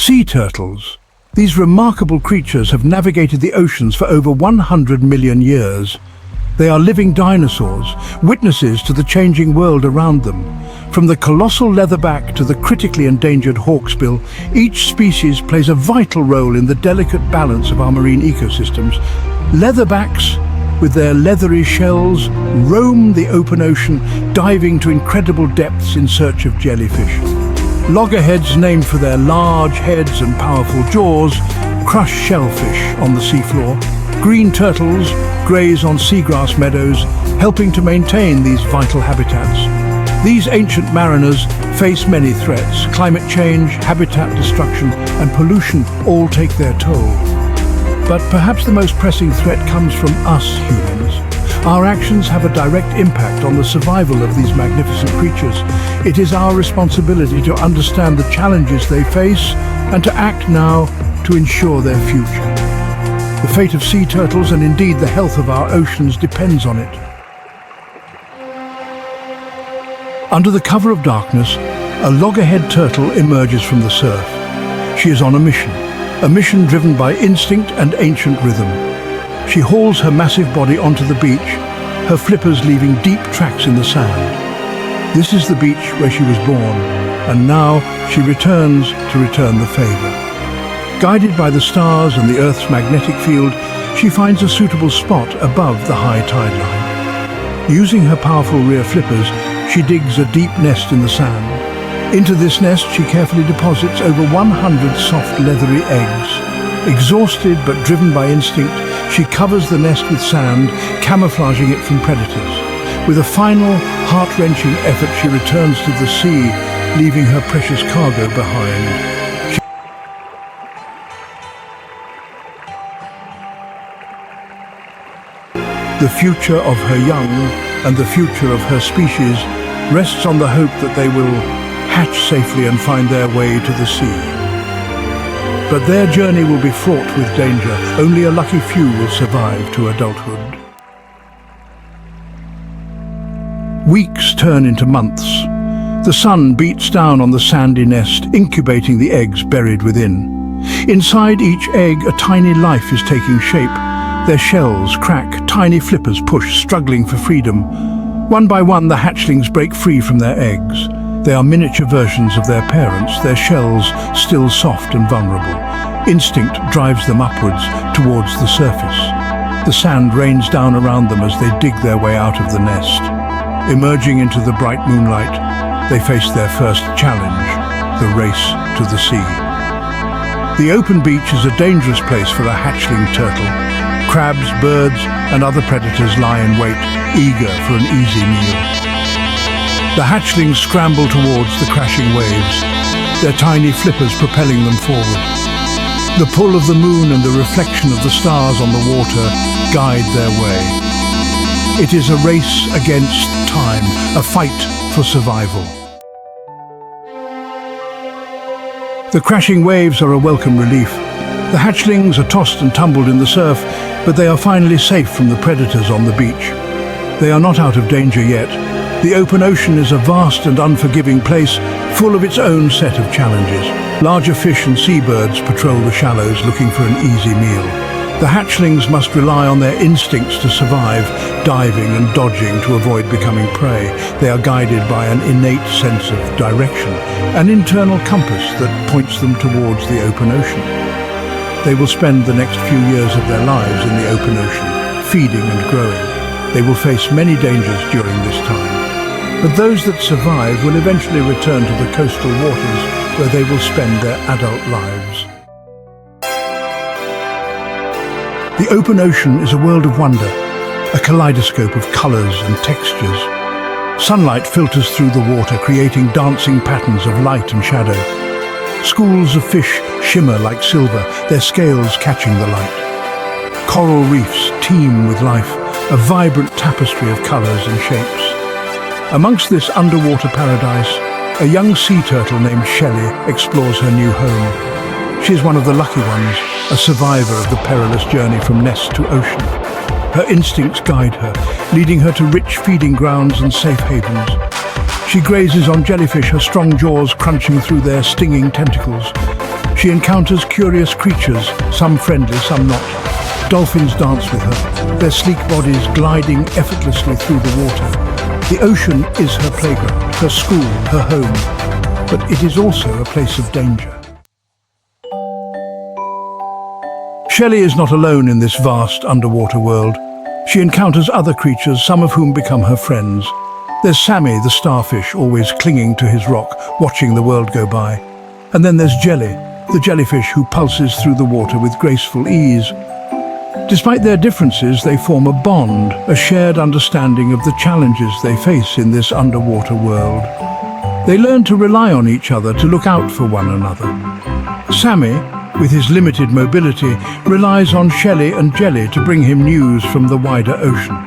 Sea turtles. These remarkable creatures have navigated the oceans for over 100 million years. They are living dinosaurs, witnesses to the changing world around them. From the colossal leatherback to the critically endangered hawksbill, each species plays a vital role in the delicate balance of our marine ecosystems. Leatherbacks, with their leathery shells, roam the open ocean, diving to incredible depths in search of jellyfish. Loggerheads, named for their large heads and powerful jaws, crush shellfish on the seafloor. Green turtles graze on seagrass meadows, helping to maintain these vital habitats. These ancient mariners face many threats. Climate change, habitat destruction, and pollution all take their toll. But perhaps the most pressing threat comes from us humans. Our actions have a direct impact on the survival of these magnificent creatures. It is our responsibility to understand the challenges they face and to act now to ensure their future. The fate of sea turtles and indeed the health of our oceans depends on it. Under the cover of darkness, a loggerhead turtle emerges from the surf. She is on a mission driven by instinct and ancient rhythm. She hauls her massive body onto the beach, her flippers leaving deep tracks in the sand. This is the beach where she was born, and now she returns to return the favor. Guided by the stars and the Earth's magnetic field, she finds a suitable spot above the high tide line. Using her powerful rear flippers, she digs a deep nest in the sand. Into this nest, she carefully deposits over 100 soft, leathery eggs. Exhausted but driven by instinct, she covers the nest with sand, camouflaging it from predators. With a final, heart-wrenching effort, she returns to the sea, leaving her precious cargo behind. The future of her young and the future of her species rests on the hope that they will hatch safely and find their way to the sea. But their journey will be fraught with danger. Only a lucky few will survive to adulthood. Weeks turn into months. The sun beats down on the sandy nest, incubating the eggs buried within. Inside each egg, a tiny life is taking shape. Their shells crack, tiny flippers push, struggling for freedom. One by one, the hatchlings break free from their eggs. They are miniature versions of their parents, their shells still soft and vulnerable. Instinct drives them upwards, towards the surface. The sand rains down around them as they dig their way out of the nest. Emerging into the bright moonlight, they face their first challenge, the race to the sea. The open beach is a dangerous place for a hatchling turtle. Crabs, birds, and other predators lie in wait, eager for an easy meal. The hatchlings scramble towards the crashing waves, their tiny flippers propelling them forward. The pull of the moon and the reflection of the stars on the water guide their way. It is a race against time, a fight for survival. The crashing waves are a welcome relief. The hatchlings are tossed and tumbled in the surf, but they are finally safe from the predators on the beach. They are not out of danger yet. The open ocean is a vast and unforgiving place, full of its own set of challenges. Larger fish and seabirds patrol the shallows looking for an easy meal. The hatchlings must rely on their instincts to survive, diving and dodging to avoid becoming prey. They are guided by an innate sense of direction, an internal compass that points them towards the open ocean. They will spend the next few years of their lives in the open ocean, feeding and growing. They will face many dangers during this time. But those that survive will eventually return to the coastal waters where they will spend their adult lives. The open ocean is a world of wonder, a kaleidoscope of colors and textures. Sunlight filters through the water, creating dancing patterns of light and shadow. Schools of fish shimmer like silver, their scales catching the light. Coral reefs teem with life, a vibrant tapestry of colors and shapes. Amongst this underwater paradise, a young sea turtle named Shelley explores her new home. She is one of the lucky ones, a survivor of the perilous journey from nest to ocean. Her instincts guide her, leading her to rich feeding grounds and safe havens. She grazes on jellyfish, her strong jaws crunching through their stinging tentacles. She encounters curious creatures, some friendly, some not. Dolphins dance with her, their sleek bodies gliding effortlessly through the water. The ocean is her playground, her school, her home, but it is also a place of danger. Shelley is not alone in this vast underwater world. She encounters other creatures, some of whom become her friends. There's Sammy, the starfish, always clinging to his rock, watching the world go by. And then there's Jelly, the jellyfish who pulses through the water with graceful ease. Despite their differences, they form a bond, a shared understanding of the challenges they face in this underwater world. They learn to rely on each other, to look out for one another. Sammy, with his limited mobility, relies on Shelley and Jelly to bring him news from the wider ocean.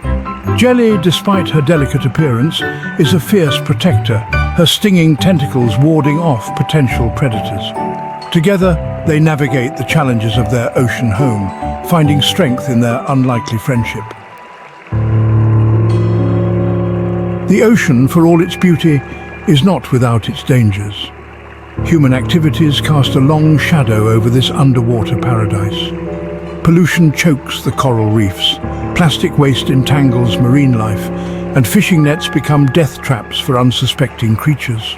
Jelly, despite her delicate appearance, is a fierce protector, her stinging tentacles warding off potential predators. Together, they navigate the challenges of their ocean home, finding strength in their unlikely friendship. The ocean, for all its beauty, is not without its dangers. Human activities cast a long shadow over this underwater paradise. Pollution chokes the coral reefs, plastic waste entangles marine life, and fishing nets become death traps for unsuspecting creatures.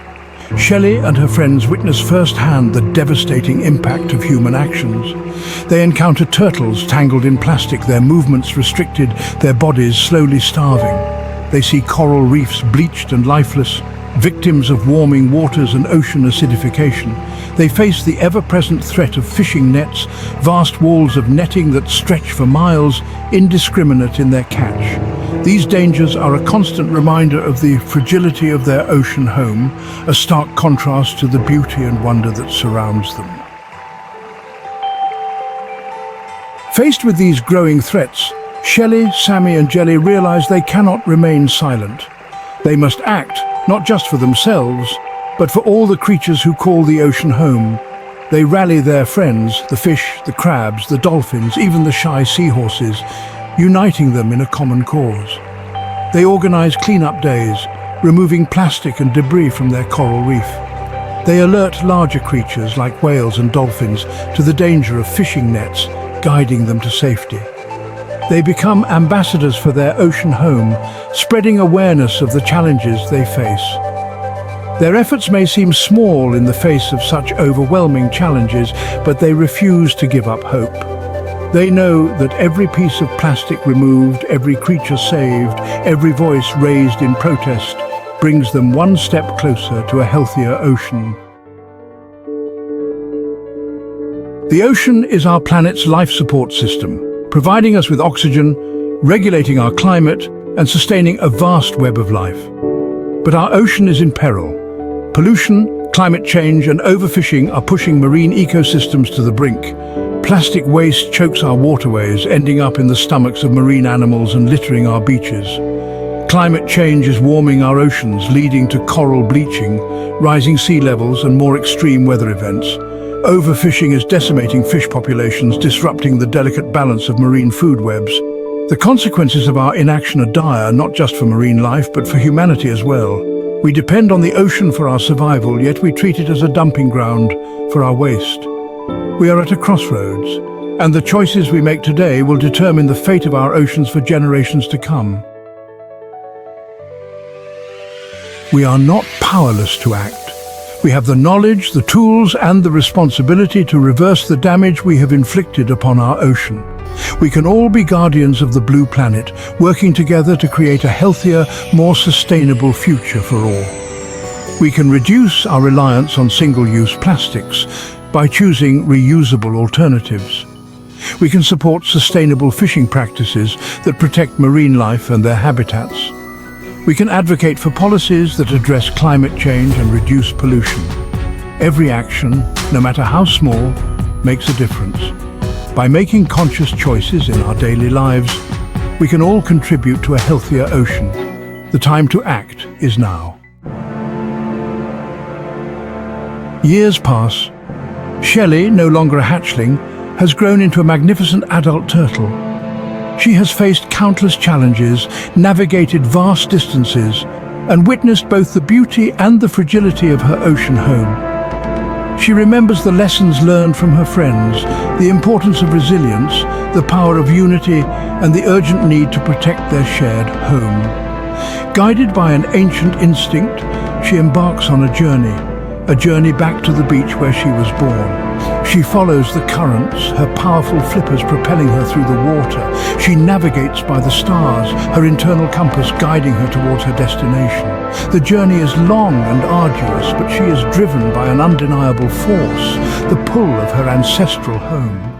Shelley and her friends witness firsthand the devastating impact of human actions. They encounter turtles tangled in plastic, their movements restricted, their bodies slowly starving. They see coral reefs bleached and lifeless, victims of warming waters and ocean acidification. They face the ever-present threat of fishing nets, vast walls of netting that stretch for miles, indiscriminate in their catch. These dangers are a constant reminder of the fragility of their ocean home, a stark contrast to the beauty and wonder that surrounds them. Faced with these growing threats, Shelley, Sammy and Jelly realize they cannot remain silent. They must act, not just for themselves, but for all the creatures who call the ocean home. They rally their friends, the fish, the crabs, the dolphins, even the shy seahorses, uniting them in a common cause. They organize cleanup days, removing plastic and debris from their coral reef. They alert larger creatures like whales and dolphins to the danger of fishing nets, guiding them to safety. They become ambassadors for their ocean home, spreading awareness of the challenges they face. Their efforts may seem small in the face of such overwhelming challenges, but they refuse to give up hope. They know that every piece of plastic removed, every creature saved, every voice raised in protest brings them one step closer to a healthier ocean. The ocean is our planet's life support system, providing us with oxygen, regulating our climate, and sustaining a vast web of life. But our ocean is in peril. Pollution, climate change, and overfishing are pushing marine ecosystems to the brink. Plastic waste chokes our waterways, ending up in the stomachs of marine animals and littering our beaches. Climate change is warming our oceans, leading to coral bleaching, rising sea levels, and more extreme weather events. Overfishing is decimating fish populations, disrupting the delicate balance of marine food webs. The consequences of our inaction are dire, not just for marine life, but for humanity as well. We depend on the ocean for our survival, yet we treat it as a dumping ground for our waste. We are at a crossroads, and the choices we make today will determine the fate of our oceans for generations to come. We are not powerless to act. We have the knowledge, the tools, and the responsibility to reverse the damage we have inflicted upon our ocean. We can all be guardians of the blue planet, working together to create a healthier, more sustainable future for all. We can reduce our reliance on single-use plastics by choosing reusable alternatives. We can support sustainable fishing practices that protect marine life and their habitats. We can advocate for policies that address climate change and reduce pollution. Every action, no matter how small, makes a difference. By making conscious choices in our daily lives, we can all contribute to a healthier ocean. The time to act is now. Years pass. Shelley, no longer a hatchling, has grown into a magnificent adult turtle. She has faced countless challenges, navigated vast distances, and witnessed both the beauty and the fragility of her ocean home. She remembers the lessons learned from her friends, the importance of resilience, the power of unity, and the urgent need to protect their shared home. Guided by an ancient instinct, she embarks on a journey back to the beach where she was born. She follows the currents, her powerful flippers propelling her through the water. She navigates by the stars, her internal compass guiding her towards her destination. The journey is long and arduous, but she is driven by an undeniable force, the pull of her ancestral home.